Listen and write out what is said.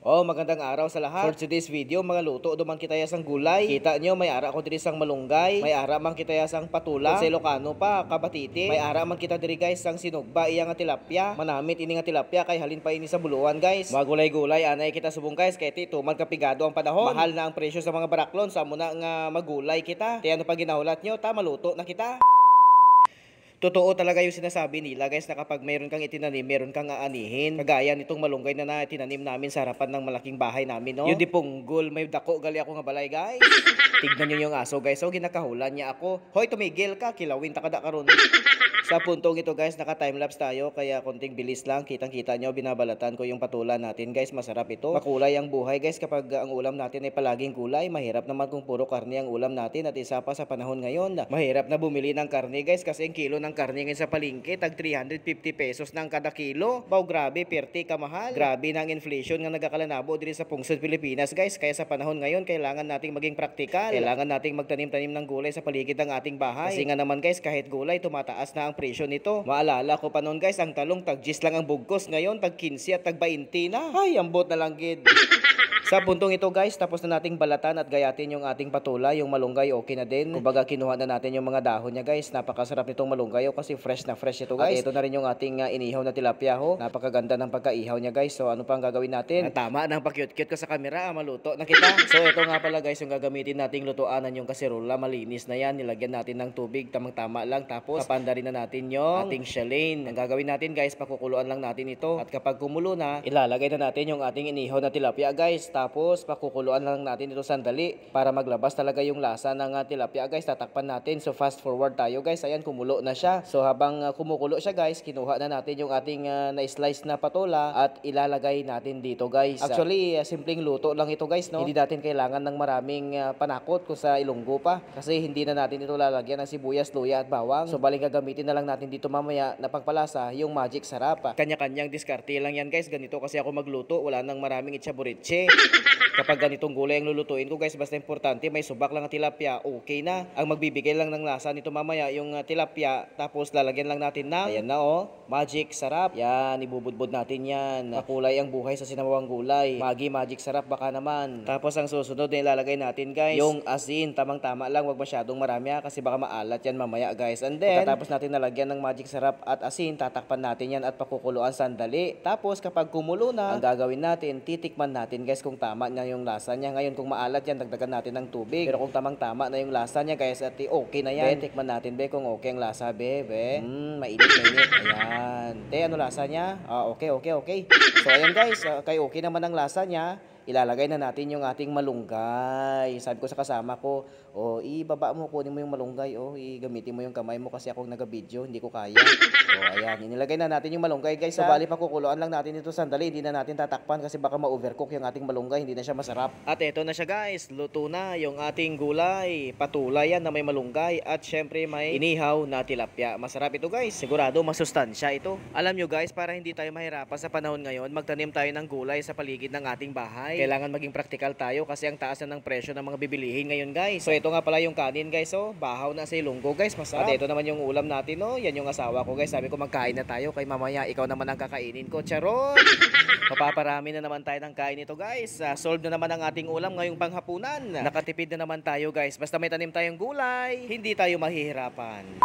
Oh, magandang araw sa lahat. For today's video, mga luto duman kita yasang gulay. Kita nyo, may ara ko diri sang malunggay. May ara man kita yasang patula. Sa Ilocano pa, kabatiti. May ara man kita diri guys sang sinugba iya nga tilapia. Manamit ini nga tilapia kay halin pa ini sa buluan guys. Magulay-gulay anay kita subong guys kay ti tuman kapigado ang panahon. Mahal na ang presyo sa mga baraklon sa muna nga magulay kita. Ti ano pa ginahulat nyo, ta maluto na kita. Totoo talaga yung sinasabi nila guys na kapag mayroon kang itinanim, meron kang aanihin. Kagaya nitong malunggay na tinanim namin sa harapan ng malaking bahay namin, no? Yung di punggol, may dako gali ako nga balay guys. Tignan nyo yung aso guys, so ginakahulan niya ako. Hoy, tumigil ka, kilawin ta kada karon. Sa puntong ito guys, naka-timelapse tayo kaya konting bilis lang. Kitang-kita nyo, binabalatan ko yung patula natin guys. Masarap ito. Makulay ang buhay guys kapag ang ulam natin ay palaging kulay. Mahirap naman kung puro karne ang ulam natin at isa pa sa panahon ngayon. Mahirap na bumili ng karne guys kasi ang kilo ng karne ngayon sa palengke tag 350 pesos ng kada kilo. Baw, grabe, perti kamahal. Grabe na ang inflation nga nagakalanabo diri sa pungsod Pilipinas guys. Kaya sa panahon ngayon, kailangan nating maging praktikal. Kailangan nating magtanim-tanim ng gulay sa paligid ng ating bahay. Kasi nga naman guys, kahit gulay, tumataas na ang presyo nito. Maalala ko pa noon guys, ang talong tag 10 lang ang bugkos, ngayon tag 15 at tag 20 na. Ay, ambot na lang gid. Sa puntong ito guys, tapos na nating balatan at gayatin yung ating patula, yung malunggay okay na din. Kumbaga kinuha na natin yung mga dahon niya guys. Napakasarap nitong malunggay kasi fresh na fresh ito guys. At ito na rin yung ating inihaw na tilapia ho. Napakaganda ng pagkaihaw niya guys. So ano pang gagawin natin? Tama ng pa-cute-cute ko sa camera, maluto na kita. So ito nga pala guys, yung gagamitin nating lutuanan yung kaserola, malinis na yan. Nilagyan natin ng tubig, tamang-tama lang. Tapos papanda rin na natin yung ating shallane. Ang gagawin natin guys, pakukuluan lang natin ito. At kapag kumulo na, ilalagay na natin yung ating inihaw na tilapia guys. Tapos pakukuluan lang natin ito sandali para maglabas talaga yung lasa ng tilapia guys. Tatakpan natin. So fast forward tayo guys. Ayan, kumulo na siya. So habang kumukulo siya guys, kinuha na natin yung ating na-slice na patula at ilalagay natin dito guys. Actually, simpleng luto lang ito guys, no? Hindi natin kailangan ng maraming panakot kung sa Ilonggo pa. Kasi hindi na natin ito lalagyan ng sibuyas, luya at bawang. So baling gagamitin na lang natin dito mamaya na pangpalasa yung magic sarap. Kanya-kanyang diskarte lang yan guys. Ganito kasi ako magluto. Wala nang maraming itsaburitse. Kapag ganitong gulay ang lulutuin ko guys, basta importante may subak lang ang tilapia, okay na. Ang magbibigay lang ng lasa nito mamaya yung tilapia, tapos lalagyan lang natin na, ayan na oh, magic sarap. Yan, ibubudbud natin yan. Makulay ang buhay sa sinamawang gulay. Magic sarap baka naman. Tapos ang susunod na ilalagay natin guys, yung asin, tamang-tama lang, wag masyadong marami kasi baka maalat yan mamaya guys. And then, tapos natin nalagyan ng magic sarap at asin, tatakpan natin yan at pakukuluan sandali. Tapos kapag kumulo na, ang gagawin natin, titikman natin guys kung tama na yung lasa niya. Ngayon kung maalat yan, dagdagan natin ng tubig. Pero kung tamang-tama na yung lasa niya guys, at okay na yan. Be, tikman natin be kung okay ang lasa be. Mainit. Ayan. Ano lasa niya? Okay. So ayan guys, kay okay naman ang lasa niya. Ilalagay na natin yung ating malunggay. Sabi ko sa kasama ko, ibaba mo, kunin mo yung malunggay. Gamitin mo yung kamay mo kasi ako nag-video, hindi ko kaya. Ayan, inilagay na natin yung malunggay guys. So bali pakukuluan lang natin ito sandali, hindi na natin tatakpan kasi baka ma-overcook yung ating malunggay, hindi na siya masarap. At eto na siya guys, luto na yung ating gulay. Patula yan na may malunggay at syempre may inihaw na tilapia. Masarap ito guys, sigurado masustansya ito. Alam nyo guys, para hindi tayo mahirapan sa panahon ngayon, magtanim tayo ng gulay sa paligid ng ating bahay. Kailangan maging praktikal tayo kasi ang taas na ng presyo ng mga bibilihin ngayon guys. So ito nga pala yung kanin guys, bahaw na sa Ilonggo guys, masarap. At ito naman yung ulam natin, yan yung asawa ko guys. Sabi ko magkain na tayo kay mamaya ikaw naman ang kakainin ko. Charot! Papaparami na naman tayo ng kain ito guys. Solve na naman ang ating ulam ngayong panghapunan. Nakatipid na naman tayo guys. Basta may tanim tayong gulay, hindi tayo mahihirapan.